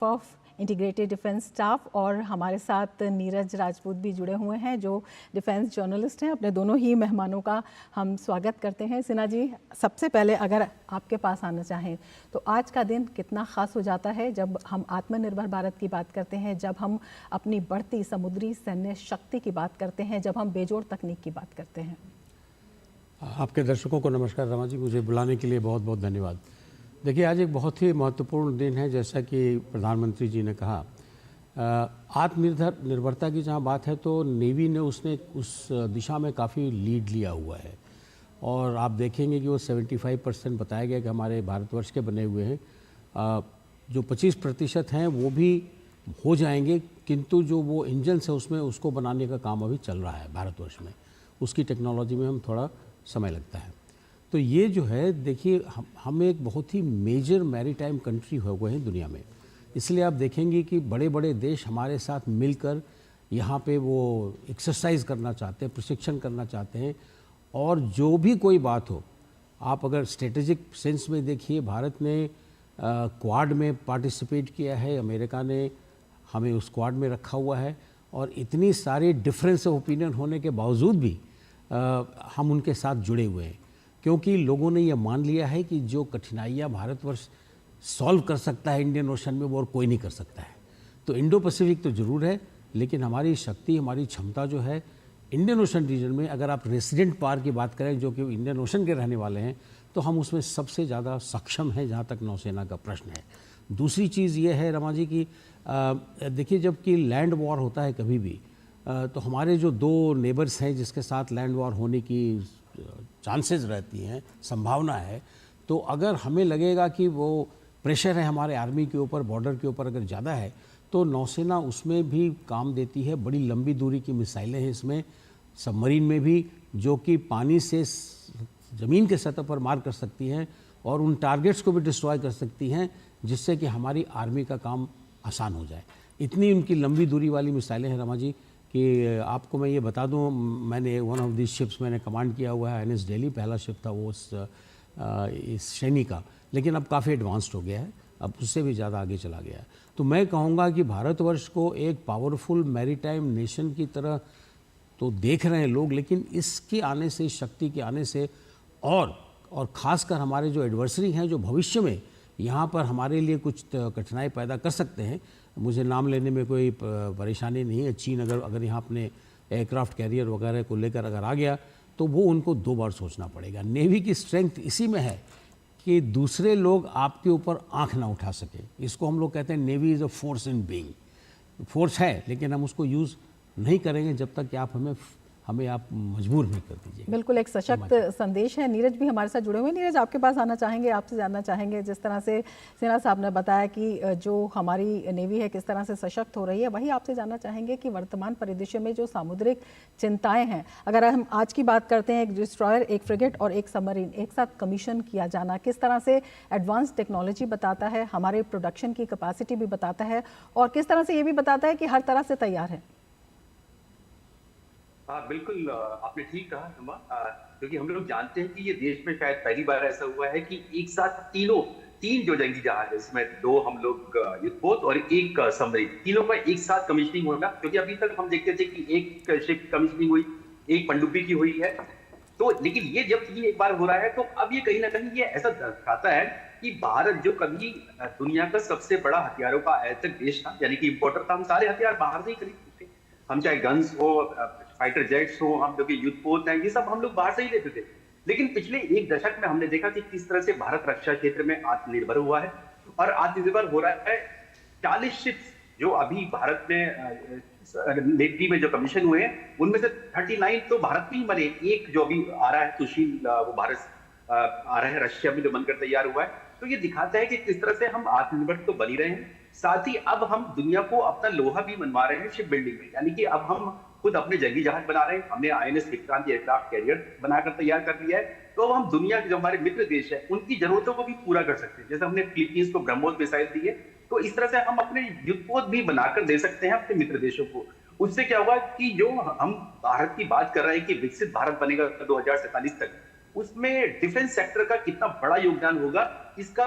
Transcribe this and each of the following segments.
Of integrated defence staff और हमारे साथ नीरज राजपूत भी जुड़े हुए हैं जो डिफेंस जर्नलिस्ट हैं। अपने दोनों ही मेहमानों का हम स्वागत करते हैं। सिन्हा जी, सबसे पहले अगर आपके पास आना चाहें तो आज का दिन कितना ख़ास हो जाता है जब हम आत्मनिर्भर भारत की बात करते हैं, जब हम अपनी बढ़ती समुद्री सैन्य शक्ति की बात करते हैं, जब हम बेजोड़ तकनीक की बात करते हैं। आपके दर्शकों को नमस्कार रमा जी, मुझे बुलाने के लिए बहुत बहुत धन्यवाद। देखिए, आज एक बहुत ही महत्वपूर्ण दिन है। जैसा कि प्रधानमंत्री जी ने कहा, आत्मनिर्भरता की जहाँ बात है तो नेवी ने उसने उस दिशा में काफ़ी लीड लिया हुआ है और आप देखेंगे कि वो 75% बताया गया कि हमारे भारतवर्ष के बने हुए हैं। जो 25% हैं वो भी हो जाएंगे, किंतु जो वो इंजन है उसमें उसको बनाने का काम अभी चल रहा है भारतवर्ष में। उसकी टेक्नोलॉजी में हम थोड़ा समय लगता है। तो ये जो है, देखिए, हम एक बहुत ही मेजर मैरीटाइम कंट्री हो गए हैं दुनिया में। इसलिए आप देखेंगे कि बड़े बड़े देश हमारे साथ मिलकर यहाँ पे वो एक्सरसाइज करना चाहते हैं, प्रशिक्षण करना चाहते हैं। और जो भी कोई बात हो, आप अगर स्ट्रेटेजिक सेंस में देखिए, भारत ने क्वाड में पार्टिसिपेट किया है, अमेरिका ने हमें उस क्वाड में रखा हुआ है और इतनी सारी डिफरेंस ऑफ ओपिनियन होने के बावजूद भी हम उनके साथ जुड़े हुए हैं, क्योंकि लोगों ने यह मान लिया है कि जो कठिनाइयाँ भारतवर्ष सॉल्व कर सकता है इंडियन ओशन में, वो और कोई नहीं कर सकता है। तो इंडो पैसिफिक तो ज़रूर है, लेकिन हमारी शक्ति, हमारी क्षमता जो है इंडियन ओशन रीजन में, अगर आप रेसिडेंट पावर की बात करें जो कि इंडियन ओशन के रहने वाले हैं, तो हम उसमें सबसे ज़्यादा सक्षम हैं जहाँ तक नौसेना का प्रश्न है। दूसरी चीज़ ये है रमा जी कि देखिए, जबकि लैंड वॉर होता है कभी भी, तो हमारे जो दो नेबर्स हैं जिसके साथ लैंड वॉर होने की चांसेस रहती हैं, संभावना है, तो अगर हमें लगेगा कि वो प्रेशर है हमारे आर्मी के ऊपर, बॉर्डर के ऊपर अगर ज़्यादा है, तो नौसेना उसमें भी काम देती है। बड़ी लंबी दूरी की मिसाइलें हैं इसमें, सबमरीन में भी, जो कि पानी से ज़मीन के सतह पर मार कर सकती हैं और उन टारगेट्स को भी डिस्ट्रॉय कर सकती हैं, जिससे कि हमारी आर्मी का काम आसान हो जाए। इतनी उनकी लंबी दूरी वाली मिसाइलें हैं रमा जी कि आपको मैं ये बता दूं, मैंने वन ऑफ दिस शिप्स मैंने कमांड किया हुआ है, NS दिल्ली पहला शिप था वो इस श्रेणी का, लेकिन अब काफ़ी एडवांस्ड हो गया है, अब उससे भी ज़्यादा आगे चला गया है। तो मैं कहूँगा कि भारतवर्ष को एक पावरफुल मैरीटाइम नेशन की तरह तो देख रहे हैं लोग, लेकिन इसके आने से, इस शक्ति के आने से और ख़ासकर हमारे जो एडवर्सरी हैं, जो भविष्य में यहाँ पर हमारे लिए कुछ कठिनाई पैदा कर सकते हैं, मुझे नाम लेने में कोई परेशानी नहीं है। चीन अगर यहाँ अपने एयरक्राफ्ट कैरियर वगैरह को लेकर अगर आ गया, तो वो उनको 2 बार सोचना पड़ेगा। नेवी की स्ट्रेंथ इसी में है कि दूसरे लोग आपके ऊपर आंख ना उठा सके। इसको हम लोग कहते हैं navy is a force in being. Force है, लेकिन हम उसको यूज़ नहीं करेंगे जब तक कि आप हमें आप मजबूर नहीं कर दीजिए। बिल्कुल एक सशक्त संदेश है। नीरज भी हमारे साथ जुड़े हुए हैं। नीरज, आपके पास आना चाहेंगे, आपसे जानना चाहेंगे, जिस तरह से सिन्हा साहब ने बताया कि जो हमारी नेवी है किस तरह से सशक्त हो रही है, वही आपसे जानना चाहेंगे कि वर्तमान परिदृश्य में जो सामुद्रिक चिंताएं हैं, अगर हम आज की बात करते हैं, एक डिस्ट्रॉयर, एक फ्रिगेट और एक सबमरीन एक साथ कमीशन किया जाना किस तरह से एडवांस टेक्नोलॉजी बताता है, हमारे प्रोडक्शन की कैपेसिटी भी बताता है और किस तरह से ये भी बताता है कि हर तरह से तैयार है। हाँ बिल्कुल, आपने ठीक कहा रमा, क्योंकि हम लोग जानते हैं कि ये देश में शायद पहली बार ऐसा हुआ है कि एक साथ तीन जो जंगी जहाज है, इसमें 2 हम लोग युद्धपोत और एक सबमरीन, तीनों का एक साथ कमीशनिंग होगा। क्योंकि अभी तक हम देखते थे कि एक शिप कमीशनिंग हुई, एक पनडुब्बी की हुई है, तो लेकिन ये जब ये एक बार हो रहा है, तो अब ये कहीं ना कहीं ये ऐसा दर्शाता है कि भारत जो कभी दुनिया का सबसे बड़ा हथियारों का आयातक देश था, यानी कि इम्पोर्टर था, हम सारे हथियार बाहर से ही खरीदते थे। हम चाहे गन्स हो, फाइटर जेट्स हो, हम लोग युद्धपोत हैं, ये सब हम लोग बाहर से ही लेते थे। लेकिन पिछले एक दशक में हमने देखा कि किस तरह से भारत रक्षा क्षेत्र में आत्मनिर्भर हुआ है और आत्मनिर्भर हो रहा है। 40 शिप्स जो अभी भारत में नेवी में जो कमीशन हुए हैं, उनमें से 39 तो भारत में ही बने। एक जो अभी आ रहा है सुशील, वो भारत आ रहा है, रशिया में जो बनकर तैयार हुआ है। तो ये दिखाता है कि किस तरह से हम आत्मनिर्भर तो बनी रहे हैं, साथ ही अब हम दुनिया को अपना लोहा भी बनवा रहे हैं शिप बिल्डिंग में। यानी कि अब हम खुद अपने जंगी जहाज बना रहे हैं, हमने INS विक्रांत एयरक्राफ्ट कैरियर बनाकर तैयार कर लिया है। तो अब हम दुनिया के जो हमारे मित्र देश है, उनकी जरूरतों को भी पूरा कर सकते हैं। जैसे हमने फिलीपींस को ब्रह्मोस मिसाइल दी है, तो इस तरह से हम अपने युद्धपोत भी बनाकर दे सकते हैं अपने मित्र देशों को। उससे क्या होगा कि जो हम भारत की बात कर रहे हैं कि विकसित भारत बनेगा 2047 तक, उसमें डिफेंस सेक्टर का कितना बड़ा योगदान होगा, इसका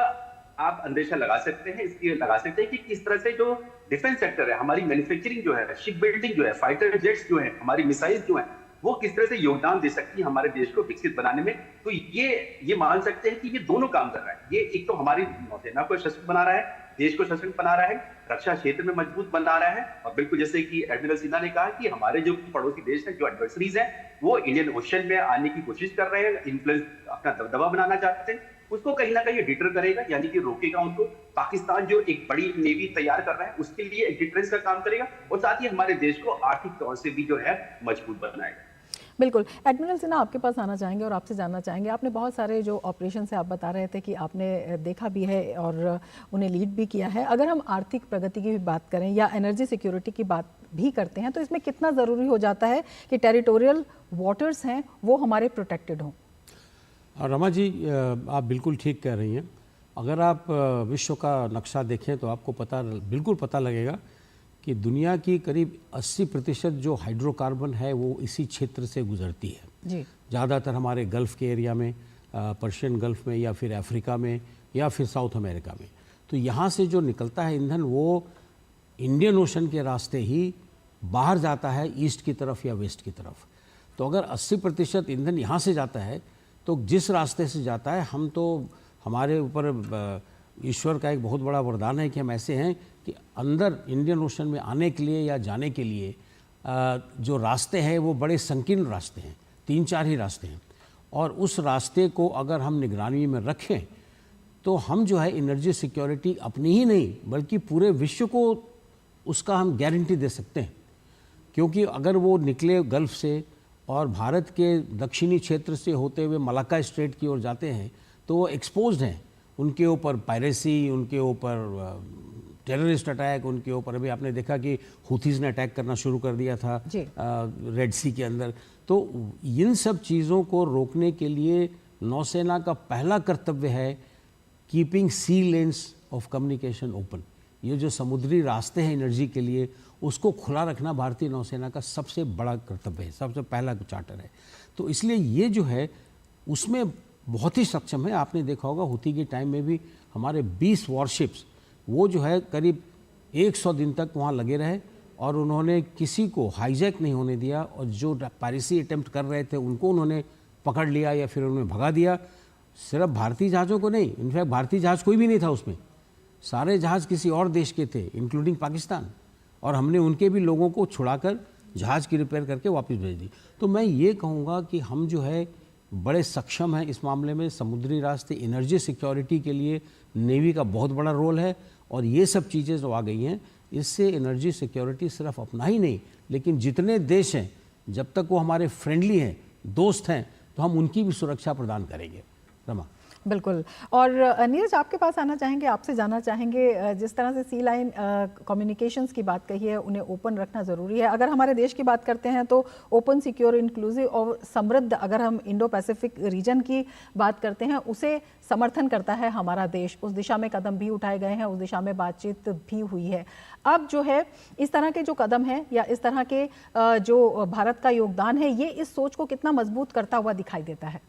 आप अंदेशा लगा सकते हैं, इसलिए लगा सकते हैं कि किस तरह से जो डिफेंस सेक्टर है, हमारी मैन्युफैक्चरिंग जो है, शिप बिल्डिंग जो है, फाइटर जेट्स जो है, हमारी मिसाइल जो है, वो किस तरह से योगदान दे सकती है हमारे देश को विकसित बनाने में। तो ये मान सकते हैं कि ये दोनों काम कर रहा है। ये एक तो हमारी नौसेना को सशक्त बना रहा है, देश को सशक्त बना रहा है, रक्षा क्षेत्र में मजबूत बना रहा है, और बिल्कुल जैसे कि एडमिरल सिन्हा ने कहा कि हमारे जो पड़ोसी देश हैं, जो एडवर्सरीज हैं, वो इंडियन ओशन में आने की कोशिश कर रहे हैं, इन्फ्लुएंस अपना दबदबा बनाना चाहते हैं, उसको कहीं ना कहीं डिटर करेगा, यानी कि रोकेगा उनको। पाकिस्तान जो एक बड़ी नेवी तैयार कर रहा है, उसके लिए एक डिटरेंस का काम करेगा, और साथ ही हमारे देश को आर्थिक तौर से भी जो है मजबूत बनाएगा। बिल्कुल। एडमिरल सिन्हा, आपके पास आना चाहेंगे और आपसे जानना चाहेंगे, आपने बहुत सारे जो ऑपरेशन से आप बता रहे थे कि आपने देखा भी है और उन्हें लीड भी किया है। अगर हम आर्थिक प्रगति की भी बात करें या एनर्जी सिक्योरिटी की बात भी करते हैं, तो इसमें कितना ज़रूरी हो जाता है कि टेरिटोरियल वाटर्स हैं वो हमारे प्रोटेक्टेड हों? रमा जी, आप बिल्कुल ठीक कह रही हैं। अगर आप विश्व का नक्शा देखें तो आपको बिल्कुल पता लगेगा कि दुनिया की करीब 80% जो हाइड्रोकार्बन है वो इसी क्षेत्र से गुजरती है जी। ज़्यादातर हमारे गल्फ़ के एरिया में, पर्शियन गल्फ़ में, या फिर अफ्रीका में, या फिर साउथ अमेरिका में। तो यहाँ से जो निकलता है ईंधन, वो इंडियन ओशन के रास्ते ही बाहर जाता है, ईस्ट की तरफ या वेस्ट की तरफ। तो अगर 80% ईंधन यहाँ से जाता है, तो जिस रास्ते से जाता है, हम तो हमारे ऊपर ईश्वर का एक बहुत बड़ा वरदान है कि हम ऐसे हैं कि अंदर इंडियन ओशन में आने के लिए या जाने के लिए जो रास्ते हैं वो बड़े संकीर्ण रास्ते हैं, 3-4 ही रास्ते हैं। और उस रास्ते को अगर हम निगरानी में रखें तो हम जो है एनर्जी सिक्योरिटी अपनी ही नहीं बल्कि पूरे विश्व को उसका हम गारंटी दे सकते हैं। क्योंकि अगर वो निकले गल्फ़ से और भारत के दक्षिणी क्षेत्र से होते हुए मलाक्का स्ट्रेट की ओर जाते हैं, तो वो एक्सपोज्ड हैं, उनके ऊपर पायरेसी, उनके ऊपर टेररिस्ट अटैक, उनके ऊपर अभी आपने देखा कि हुथीज़ ने अटैक करना शुरू कर दिया था रेड सी के अंदर। तो इन सब चीज़ों को रोकने के लिए नौसेना का पहला कर्तव्य है keeping sea lanes of communication open. ये जो समुद्री रास्ते हैं एनर्जी के लिए, उसको खुला रखना भारतीय नौसेना का सबसे बड़ा कर्तव्य है, सबसे पहला चार्टर है। तो इसलिए ये जो है उसमें बहुत ही सक्षम है। आपने देखा होगा हुथी के टाइम में भी हमारे 20 वॉरशिप्स वो जो है करीब 100 दिन तक वहाँ लगे रहे और उन्होंने किसी को हाईजैक नहीं होने दिया, और जो पायरेसी अटेम्प्ट कर रहे थे उनको उन्होंने पकड़ लिया या फिर उन्हें भगा दिया। सिर्फ भारतीय जहाज़ों को नहीं, इनफैक्ट भारतीय जहाज़ कोई भी नहीं था उसमें, सारे जहाज़ किसी और देश के थे इंक्लूडिंग पाकिस्तान, और हमने उनके भी लोगों को छुड़ाकर जहाज़ की रिपेयर करके वापस भेज दी। तो मैं ये कहूँगा कि हम जो है बड़े सक्षम हैं इस मामले में। समुद्री रास्ते एनर्जी सिक्योरिटी के लिए नेवी का बहुत बड़ा रोल है, और ये सब चीज़ें जो आ गई हैं इससे एनर्जी सिक्योरिटी सिर्फ अपना ही नहीं, लेकिन जितने देश हैं जब तक वो हमारे फ्रेंडली हैं, दोस्त हैं, तो हम उनकी भी सुरक्षा प्रदान करेंगे। रमा। बिल्कुल। और नीरज, आपके पास आना चाहेंगे, आपसे जानना चाहेंगे, जिस तरह से सी लाइन कम्युनिकेशंस की बात कही है, उन्हें ओपन रखना ज़रूरी है। अगर हमारे देश की बात करते हैं तो ओपन, सिक्योर, इंक्लूसिव और समृद्ध, अगर हम इंडो पैसिफिक रीजन की बात करते हैं, उसे समर्थन करता है हमारा देश। उस दिशा में कदम भी उठाए गए हैं, उस दिशा में बातचीत भी हुई है। अब जो है इस तरह के जो कदम हैं या इस तरह के जो भारत का योगदान है, ये इस सोच को कितना मजबूत करता हुआ दिखाई देता है?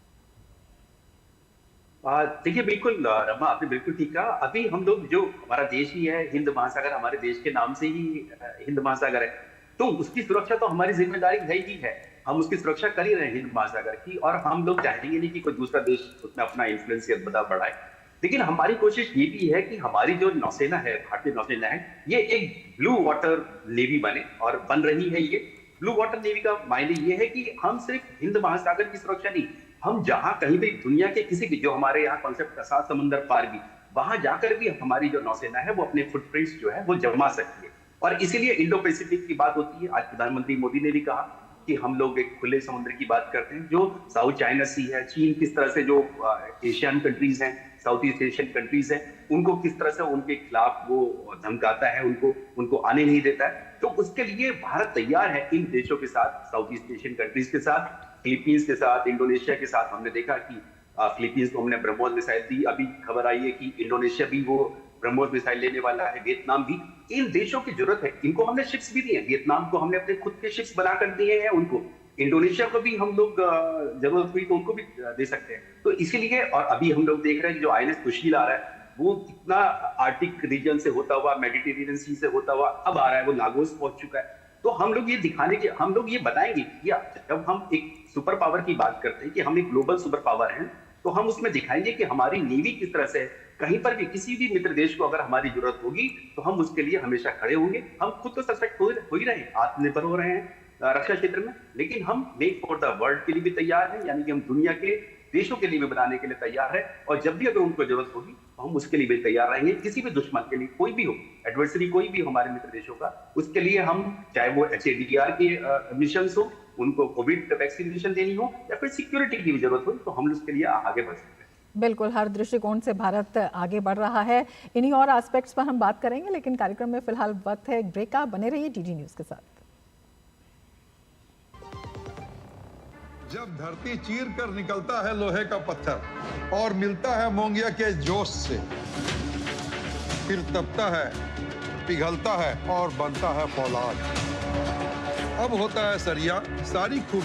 देखिए, बिल्कुल रमा, आपने बिल्कुल ठीक कहा। अभी हम लोग, जो हमारा देश ही है, हिंद महासागर हमारे देश के नाम से ही हिंद महासागर है, तो उसकी सुरक्षा तो हमारी जिम्मेदारी है ही है। हम उसकी सुरक्षा कर ही रहे हैं हिंद महासागर की, और हम लोग चाहेंगे नहीं कि कोई दूसरा देश उसमें अपना इन्फ्लुएंस या दबदबा बढ़ाए। लेकिन हमारी कोशिश ये भी है कि हमारी जो नौसेना है, भारतीय नौसेना है, ये एक ब्लू वाटर नेवी बने, और बन रही है। ये ब्लू वाटर नेवी का मायने ये है कि हम सिर्फ हिंद महासागर की सुरक्षा नहीं, हम जहां कहीं भी दुनिया के किसी भी, जो हमारे यहाँ कॉन्सेप्ट 7 समंदर पार भी, वहां जाकर भी हमारी जो नौसेना है वो अपने फुटप्रिंट्स जो है वो जमा सकती है। और इसीलिए इंडो पैसिफिक की बात होती है। आज प्रधानमंत्री मोदी ने भी कहा कि हम लोग एक खुले समुद्र की बात करते हैं। जो साउथ चाइना सी है, चीन किस तरह से जो एशियन कंट्रीज हैं, साउथ ईस्ट एशियन कंट्रीज हैं, उनको किस तरह से उनके खिलाफ वो धमकाता है, उनको आने नहीं देता है। तो उसके लिए भारत तैयार है इन देशों के साथ, साउथ ईस्ट एशियन कंट्रीज के साथ, फिलीपींस के साथ, इंडोनेशिया के साथ। हमने देखा कि फिलीपींस को हमने ब्रह्मोस मिसाइल दी, अभी खबर आई है कि इंडोनेशिया भी वो ब्रह्मोस मिसाइल लेने वाला है, वियतनाम भी। इन देशों की जरूरत है, इनको हमने शिप्स भी दिए हैं। वियतनाम को हमने अपने खुद के शिप्स बनाकर दिए हैं उनको। इंडोनेशिया को भी हम लोग जरूरत हुई तो उनको भी दे सकते हैं। तो इसीलिए, और अभी हम लोग देख रहे हैं जो INS सुशील आ रहा है, वो कितना आर्टिक रीजन से होता हुआ, मेडिटेरेनियन सी से होता हुआ अब आ रहा है, वो लागोस पहुंच चुका है। तो हम लोग ये दिखाने के, हम लोग ये बताएंगे कि जब हम एक सुपर पावर की बात करते हैं कि हम एक ग्लोबल सुपर पावर हैं, तो हम उसमें दिखाएंगे कि हमारी नेवी किस तरह से है। कहीं पर भी किसी भी मित्र देश को अगर हमारी जरूरत होगी तो हम उसके लिए हमेशा खड़े होंगे। हम खुद तो सशक्त हो ही रहे हैं, आत्मनिर्भर हो रहे हैं रक्षा क्षेत्र में, लेकिन हम मेक फॉर द वर्ल्ड के लिए भी तैयार हैं, यानी कि हम दुनिया के देशों के लिए भी बनाने के लिए तैयार है। और जब भी अगर उनको जरूरत होगी तो हम उसके लिए भी तैयार रहेंगे। किसी भी दुश्मन के लिए, कोई भी हो, एडवर्सरी कोई भी हो हमारे मित्र देशों का, उसके लिए हम, चाहे वो HADR के मिशन हो, उनको कोविड वैक्सीनेशन देनी हो, या फिर सिक्योरिटी की भी जरूरत हो, तो हम उसके लिए आगे बढ़ सकते हैं। बिल्कुल, हर दृष्टिकोण से भारत आगे बढ़ रहा है। इन्हीं और एस्पेक्ट्स पर हम बात करेंगे, लेकिन कार्यक्रम में फिलहाल वक्त है एक ब्रेक का। बने रहिए DD न्यूज़ के साथ। जब धरती चीर कर निकलता है लोहे का पत्थर और मिलता है मोंगिया के जोश से, फिर तपता है, पिघलता है और बनता है फौलाद। अब होता है सरिया सारी खूब